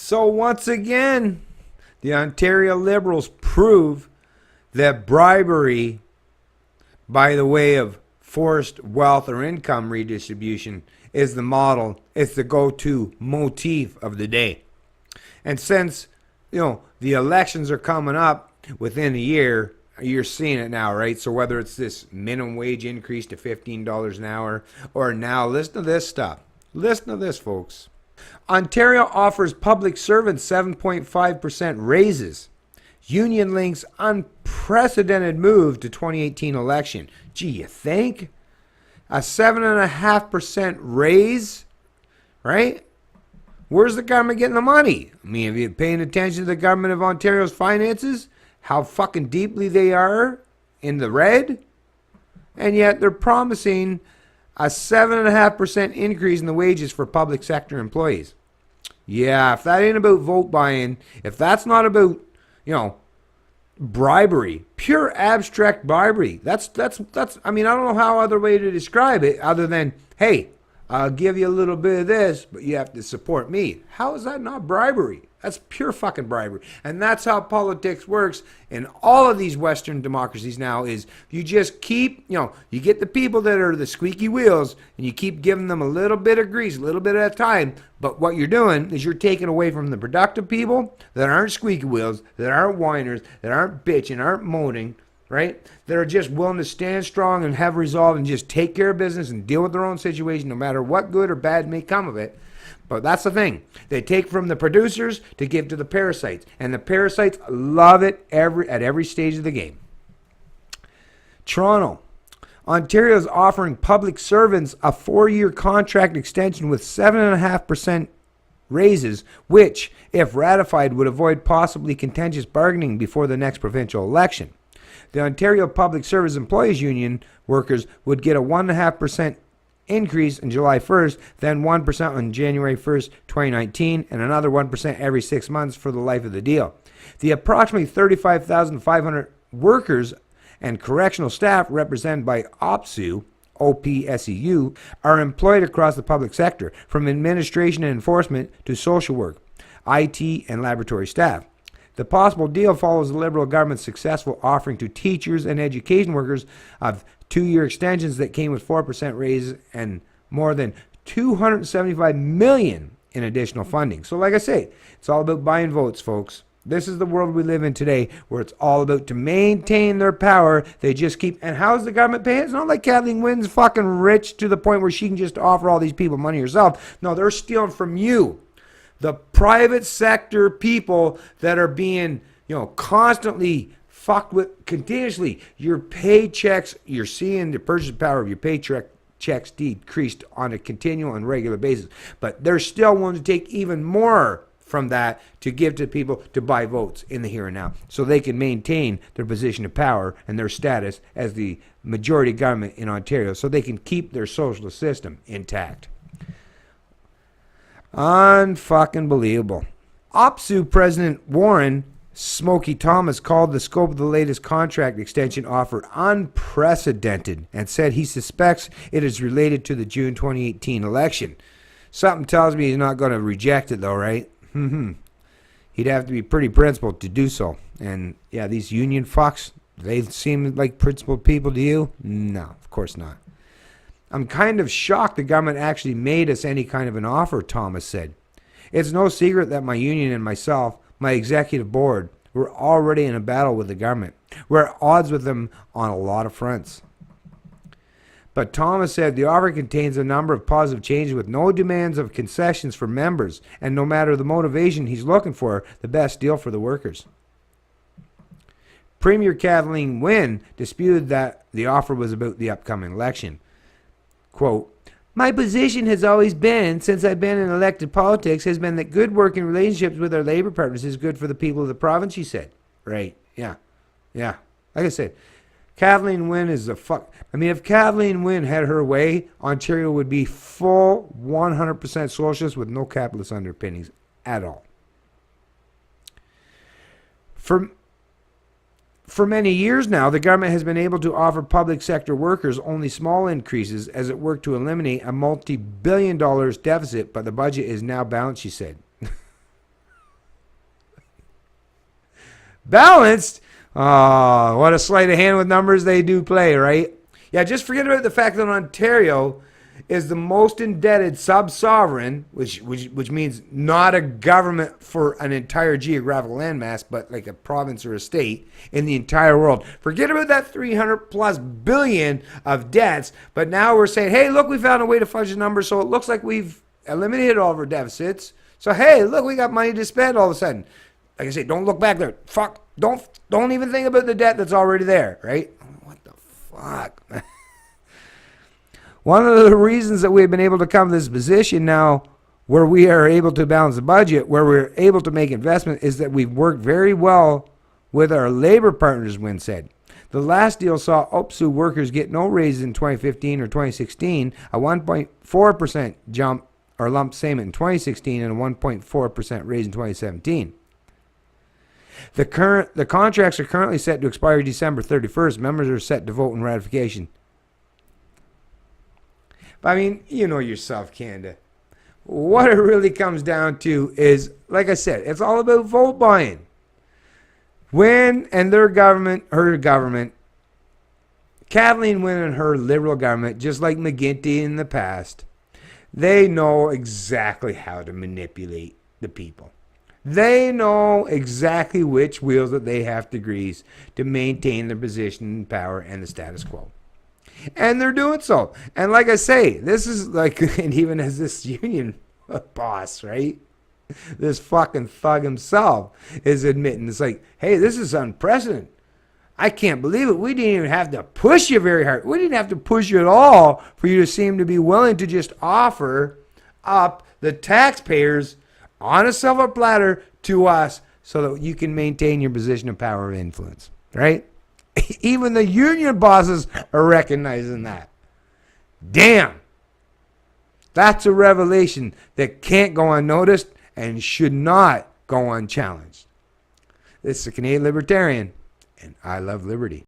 So once again, the Ontario Liberals prove that bribery by the way of forced wealth or income redistribution is the model. It's the go-to motif of the day. And since, the elections are coming up within a year, you're seeing it now, right? So whether it's this minimum wage increase to $15 an hour, or now, listen to this stuff. Listen to this, folks. Ontario offers public servants 7.5% raises. Union links unprecedented move to 2018 election. Gee, you think? A 7.5% raise, right? Where's the government getting the money? I mean, have you paying attention to the government of Ontario's finances? How fucking deeply they are in the red? And yet they're promising a 7.5% increase in the wages for public sector employees. Yeah, if that ain't about vote buying, if that's not about, bribery, pure abstract bribery. That's I mean, I don't know how other way to describe it other than, hey, I'll give you a little bit of this, but you have to support me. How is that not bribery? That's pure fucking bribery. And that's how politics works in all of these Western democracies now is you just keep, you get the people that are the squeaky wheels and you keep giving them a little bit of grease, a little bit at a time. But what you're doing is you're taking away from the productive people that aren't squeaky wheels, that aren't whiners, that aren't bitching, aren't moaning, right? That are just willing to stand strong and have resolve and just take care of business and deal with their own situation no matter what good or bad may come of it. But that's the thing. They take from the producers to give to the parasites. And the parasites love it at every stage of the game. Toronto. Ontario is offering public servants a 4-year contract extension with 7.5% raises, which, if ratified, would avoid possibly contentious bargaining before the next provincial election. The Ontario Public Service Employees Union workers would get a 1.5% increase on July 1st, then 1% on January 1st, 2019, and another 1% every 6 months for the life of the deal. The approximately 35,500 workers and correctional staff represented by OPSEU, OPSEU, are employed across the public sector, from administration and enforcement to social work, IT, and laboratory staff. The possible deal follows the Liberal government's successful offering to teachers and education workers of 2-year extensions that came with 4% raises and more than $275 million in additional funding. So like I say, it's all about buying votes, folks. This is the world we live in today where it's all about to maintain their power. They just keep, and how's the government paying? It's not like Kathleen Wynne's fucking rich to the point where she can just offer all these people money herself. No, they're stealing from you. The private sector people that are being, constantly fucked with continuously. Your paychecks, you're seeing the purchasing power of your paychecks decreased on a continual and regular basis. But they're still willing to take even more from that to give to people to buy votes in the here and now so they can maintain their position of power and their status as the majority government in Ontario so they can keep their socialist system intact. Unfucking believable. OPSEU President Warren Smokey Thomas called the scope of the latest contract extension offer unprecedented and said he suspects it is related to the June 2018 election. Something tells me he's not going to reject it though, right? He'd have to be pretty principled to do so. And yeah, these union fucks, they seem like principled people to you? No, of course not. I'm kind of shocked the government actually made us any kind of an offer, Thomas said. It's no secret that my union and myself, my executive board, we're already in a battle with the government. We're at odds with them on a lot of fronts. But Thomas said the offer contains a number of positive changes with no demands of concessions for members, and no matter the motivation he's looking for, the best deal for the workers. Premier Kathleen Wynne disputed that the offer was about the upcoming election. Quote, "My position has always been, since I've been in elected politics, has been that good working relationships with our labor partners is good for the people of the province," she said. Right, yeah. Like I said, Kathleen Wynne is a fuck. I mean, if Kathleen Wynne had her way, Ontario would be full 100% socialist with no capitalist underpinnings at all. For many years now, the government has been able to offer public sector workers only small increases as it worked to eliminate a multi-billion-dollar deficit, but the budget is now balanced, she said. Balanced? Oh, what a sleight of hand with numbers they do play, right? Yeah, just forget about the fact that Ontario is the most indebted sub-sovereign, which means not a government for an entire geographical landmass, but like a province or a state in the entire world. Forget about that 300 plus billion of debts, but now we're saying, hey, look, we found a way to fudge the numbers, so it looks like we've eliminated all of our deficits. So hey, look, we got money to spend all of a sudden. Like I say, don't look back there. Fuck, don't even think about the debt that's already there, right? What the fuck? One of the reasons that we've been able to come to this position now where we are able to balance the budget, where we're able to make investment, is that we've worked very well with our labor partners, Wynn said. The last deal saw OPSU workers get no raises in 2015 or 2016, a 1.4% jump or lump sum in 2016, and a 1.4% raise in 2017. The contracts are currently set to expire December 31st. Members are set to vote in ratification. But I mean, you know yourself, Canada. What it really comes down to is, like I said, it's all about vote buying. Wynn and their government, her government, Kathleen Wynne and her Liberal government, just like McGuinty in the past, they know exactly how to manipulate the people. They know exactly which wheels that they have to grease to maintain their position in power and the status quo. And they're doing so. And like I say, this is like, and even as this union boss, right? This fucking thug himself is admitting, it's like, hey, this is unprecedented. I can't believe it. We didn't even have to push you very hard. We didn't have to push you at all for you to seem to be willing to just offer up the taxpayers on a silver platter to us so that you can maintain your position of power and influence, right? Even the union bosses are recognizing that. Damn. That's a revelation that can't go unnoticed and should not go unchallenged. This is a Canadian Libertarian, and I love liberty.